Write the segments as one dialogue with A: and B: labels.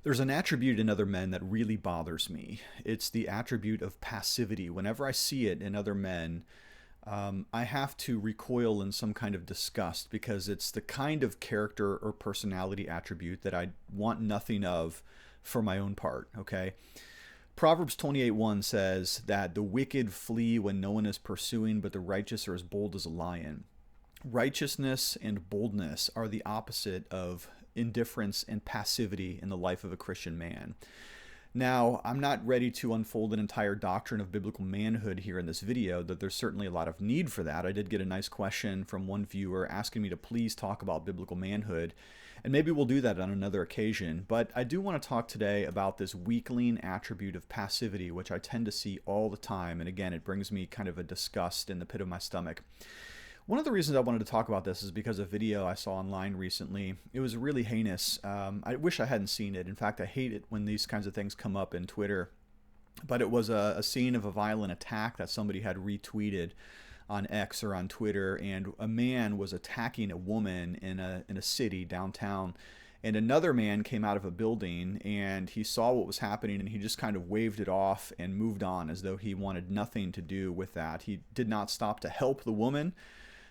A: There's an attribute in other men that really bothers me. It's the attribute of passivity. Whenever I see it in other men, I have to recoil in some kind of disgust because it's the kind of character or personality attribute that I want nothing of for my own part, okay? Proverbs 28:1 says that the wicked flee when no one is pursuing, but the righteous are as bold as a lion. Righteousness and boldness are the opposite of indifference and passivity in the life of a Christian man. Now, I'm not ready to unfold an entire doctrine of biblical manhood here in this video, though there's certainly a lot of need for that. I did get a nice question from one viewer asking me to please talk about biblical manhood, and maybe we'll do that on another occasion. But I do want to talk today about this weakling attribute of passivity, which I tend to see all the time, and again, it brings me kind of a disgust in the pit of my stomach. One of the reasons I wanted to talk about this is because of a video I saw online recently. It was really heinous. I wish I hadn't seen it. In fact, I hate it when these kinds of things come up in Twitter. But it was a scene of a violent attack that somebody had retweeted on X or on Twitter, and a man was attacking a woman in a city downtown. And another man came out of a building and he saw what was happening and he just kind of waved it off and moved on as though he wanted nothing to do with that. He did not stop to help the woman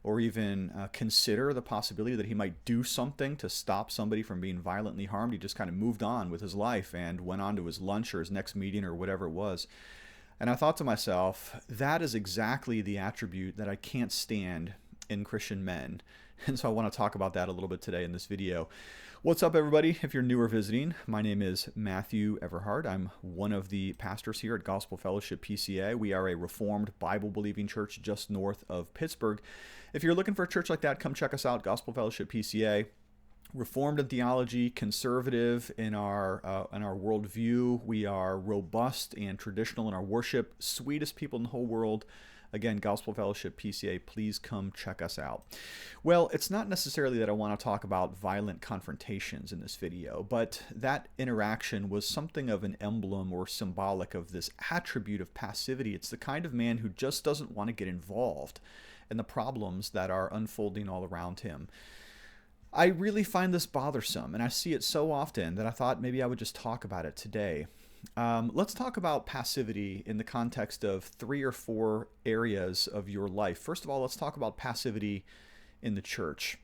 A: or even consider the possibility that he might do something to stop somebody from being violently harmed. He just kind of moved on with his life and went on to his lunch or his next meeting or whatever it was. And I thought to myself, that is exactly the attribute that I can't stand in Christian men. And so I want to talk about that a little bit today in this video. What's up, everybody? If you're new or visiting, my name is Matthew Everhard. I'm one of the pastors here at Gospel Fellowship PCA. We are a Reformed Bible-believing church just north of Pittsburgh. If you're looking for a church like that, come check us out, Gospel Fellowship PCA. Reformed in theology, conservative in our worldview. We are robust and traditional in our worship. Sweetest people in the whole world. Again, Gospel Fellowship PCA, please come check us out. Well, it's not necessarily that I want to talk about violent confrontations in this video, but that interaction was something of an emblem or symbolic of this attribute of passivity. It's the kind of man who just doesn't want to get involved in the problems that are unfolding all around him. I really find this bothersome, and I see it so often that I thought maybe I would just talk about it today. Let's talk about passivity in the context of 3 or 4 areas of your life. First of all, let's talk about passivity in the church.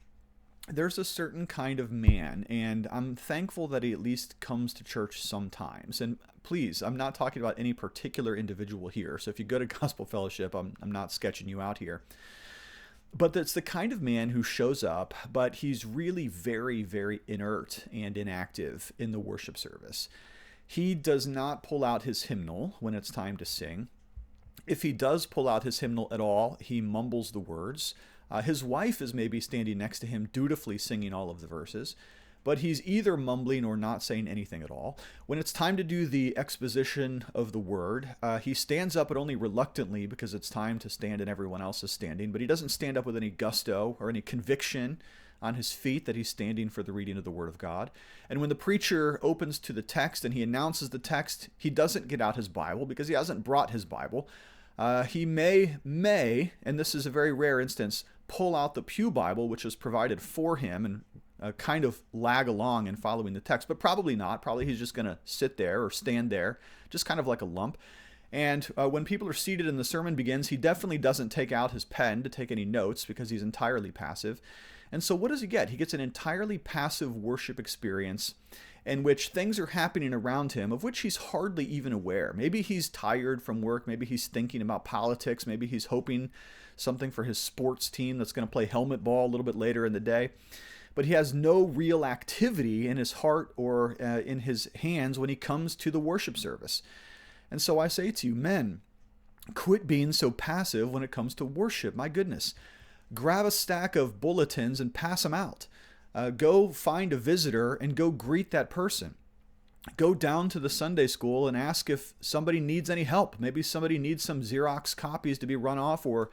A: There's a certain kind of man, and I'm thankful that he at least comes to church sometimes. And please, I'm not talking about any particular individual here. So if you go to Gospel Fellowship, I'm not sketching you out here. But it's the kind of man who shows up, but he's really very, very inert and inactive in the worship service. He does not pull out his hymnal when it's time to sing. If he does pull out his hymnal at all, he mumbles the words. His wife is maybe standing next to him, dutifully singing all of the verses, but he's either mumbling or not saying anything at all. When it's time to do the exposition of the word, he stands up, but only reluctantly because it's time to stand and everyone else is standing, but he doesn't stand up with any gusto or any conviction on his feet that he's standing for the reading of the Word of God. And when the preacher opens to the text and he announces the text, he doesn't get out his Bible because he hasn't brought his Bible. He may, and this is a very rare instance, pull out the Pew Bible, which is provided for him, and kind of lag along in following the text, but probably not. Probably he's just going to sit there or stand there, just kind of like a lump. And when people are seated and the sermon begins, he definitely doesn't take out his pen to take any notes because he's entirely passive. And so what does he get? He gets an entirely passive worship experience in which things are happening around him of which he's hardly even aware. Maybe he's tired from work. Maybe he's thinking about politics. Maybe he's hoping something for his sports team that's going to play helmet ball a little bit later in the day. But he has no real activity in his heart or in his hands when he comes to the worship service. And so I say to you, men, quit being so passive when it comes to worship. My goodness. Grab a stack of bulletins and pass them out. Go find a visitor and go greet that person. Go down to the Sunday school and ask if somebody needs any help. Maybe somebody needs some Xerox copies to be run off, or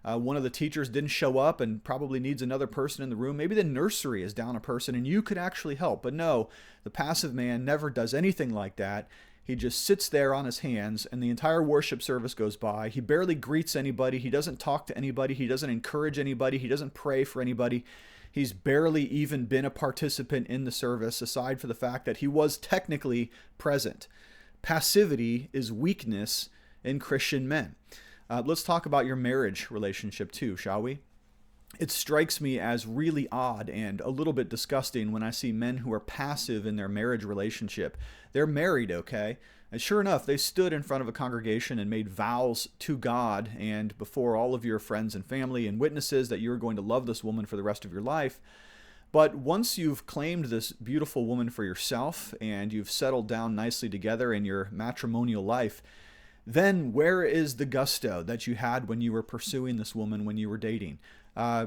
A: one of the teachers didn't show up and probably needs another person in the room. Maybe the nursery is down a person and you could actually help. But no, the passive man never does anything like that. He just sits there on his hands and the entire worship service goes by. He barely greets anybody. He doesn't talk to anybody. He doesn't encourage anybody. He doesn't pray for anybody. He's barely even been a participant in the service, aside for the fact that he was technically present. Passivity is weakness in Christian men. Let's talk about your marriage relationship too, shall we? It strikes me as really odd and a little bit disgusting when I see men who are passive in their marriage relationship. They're married, okay? And sure enough, they stood in front of a congregation and made vows to God and before all of your friends and family and witnesses that you're going to love this woman for the rest of your life. But once you've claimed this beautiful woman for yourself and you've settled down nicely together in your matrimonial life, then where is the gusto that you had when you were pursuing this woman when you were dating?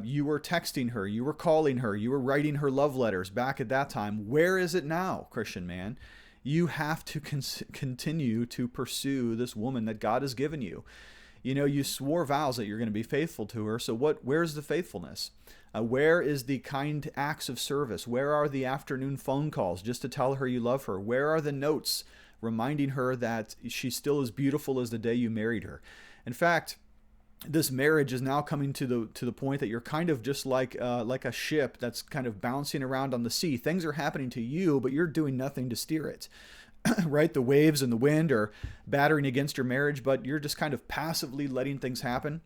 A: You were texting her, you were calling her, you were writing her love letters back at that time. Where is it now, Christian man? You have to continue to pursue this woman that God has given you. You know, you swore vows that you're going to be faithful to her. So where's the faithfulness? Where is the kind acts of service? Where are the afternoon phone calls just to tell her you love her? Where are the notes reminding her that she's still as beautiful as the day you married her? In fact, this marriage is now coming to the point that you're kind of just like a ship that's kind of bouncing around on the sea. Things are happening to you, but you're doing nothing to steer it. Right? The waves and the wind are battering against your marriage, but you're just kind of passively letting things happen.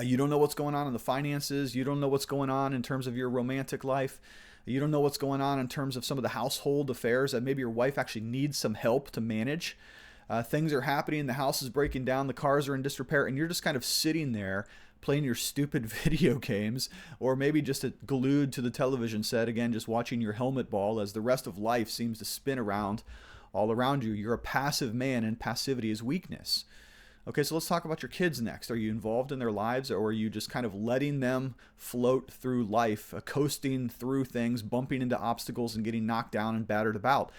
A: You don't know what's going on in the finances. You don't know what's going on in terms of your romantic life. You don't know what's going on in terms of some of the household affairs that maybe your wife actually needs some help to manage. Things are happening, the house is breaking down, the cars are in disrepair, and you're just kind of sitting there playing your stupid video games, or maybe just glued to the television set, again, just watching your helmet ball as the rest of life seems to spin around all around you. You're a passive man, and passivity is weakness. Okay, so let's talk about your kids next. Are you involved in their lives, or are you just kind of letting them float through life, coasting through things, bumping into obstacles and getting knocked down and battered about?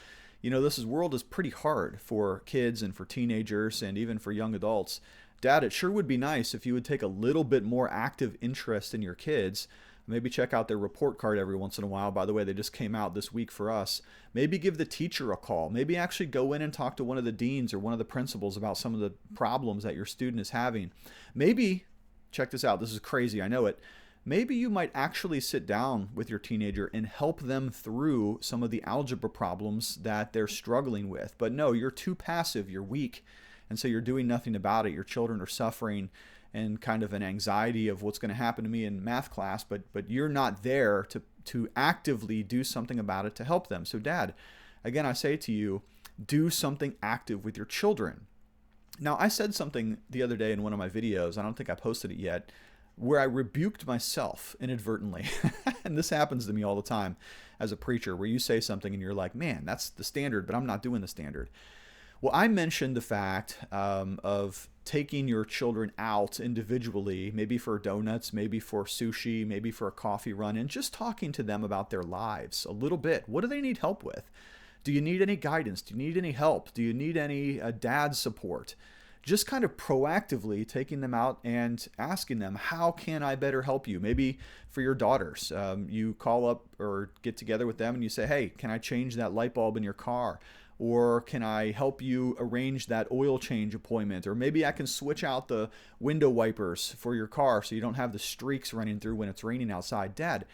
A: You know, this world is pretty hard for kids and for teenagers and even for young adults. Dad, it sure would be nice if you would take a little bit more active interest in your kids. Maybe check out their report card every once in a while. By the way, they just came out this week for us. Maybe give the teacher a call. Maybe actually go in and talk to one of the deans or one of the principals about some of the problems that your student is having. Maybe, check this out, this is crazy, I know it. Maybe you might actually sit down with your teenager and help them through some of the algebra problems that they're struggling with. But no, you're too passive, you're weak, and so you're doing nothing about it. Your children are suffering and kind of an anxiety of what's going to happen to me in math class, but you're not there to actively do something about it to help them. So Dad, again, I say to you, do something active with your children. Now, I said something the other day in one of my videos, I don't think I posted it yet, where I rebuked myself inadvertently. And this happens to me all the time as a preacher, where you say something and you're like, man, that's the standard, but I'm not doing the standard. Well, I mentioned the fact of taking your children out individually, maybe for donuts, maybe for sushi, maybe for a coffee run, and just talking to them about their lives a little bit. What do they need help with? Do you need any guidance? Do you need any help? Do you need any dad support? Just kind of proactively taking them out and asking them, how can I better help you? Maybe for your daughters, you call up or get together with them and you say, hey, can I change that light bulb in your car? Or can I help you arrange that oil change appointment? Or maybe I can switch out the window wipers for your car so you don't have the streaks running through when it's raining outside. Dad,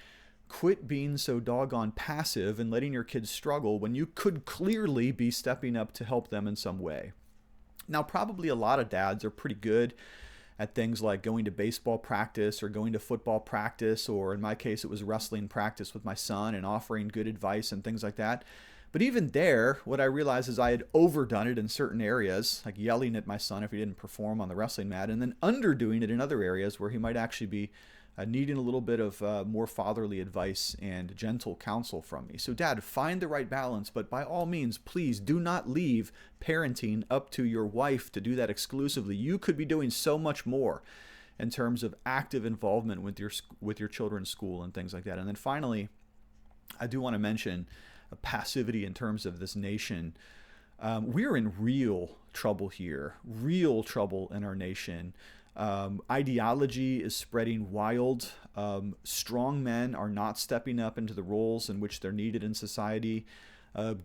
A: quit being so doggone passive and letting your kids struggle when you could clearly be stepping up to help them in some way. Now, probably a lot of dads are pretty good at things like going to baseball practice or going to football practice, or in my case, it was wrestling practice with my son and offering good advice and things like that. But even there, what I realized is I had overdone it in certain areas, like yelling at my son if he didn't perform on the wrestling mat, and then underdoing it in other areas where he might actually be needing a little bit of more fatherly advice and gentle counsel from me. So Dad, find the right balance, but by all means, please do not leave parenting up to your wife to do that exclusively. You could be doing so much more in terms of active involvement with your children's school and things like that. And then finally, I do want to mention passivity in terms of this nation. We're in real trouble here, real trouble in our nation. Ideology is spreading wild. Strong men are not stepping up into the roles in which they're needed in society.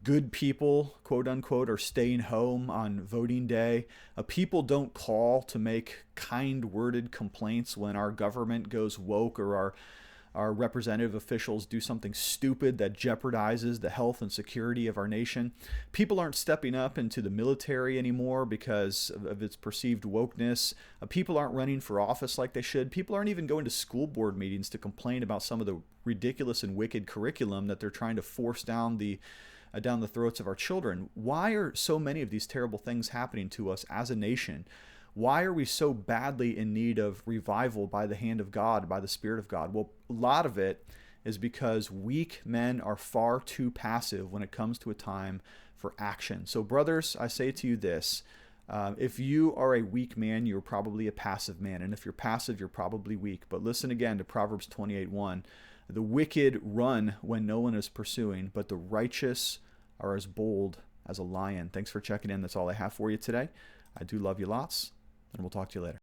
A: Good people, quote unquote, are staying home on voting day. People don't call to make kind-worded complaints when our government goes woke or our representative officials do something stupid that jeopardizes the health and security of our nation. People aren't stepping up into the military anymore because of its perceived wokeness. People aren't running for office like they should. People aren't even going to school board meetings to complain about some of the ridiculous and wicked curriculum that they're trying to force down the throats of our children. Why are so many of these terrible things happening to us as a nation? Why are we so badly in need of revival by the hand of God, by the Spirit of God? Well, a lot of it is because weak men are far too passive when it comes to a time for action. So brothers, I say to you this, if you are a weak man, you're probably a passive man. And if you're passive, you're probably weak. But listen again to Proverbs 28:1. The wicked run when no one is pursuing, but the righteous are as bold as a lion. Thanks for checking in. That's all I have for you today. I do love you lots, and we'll talk to you later.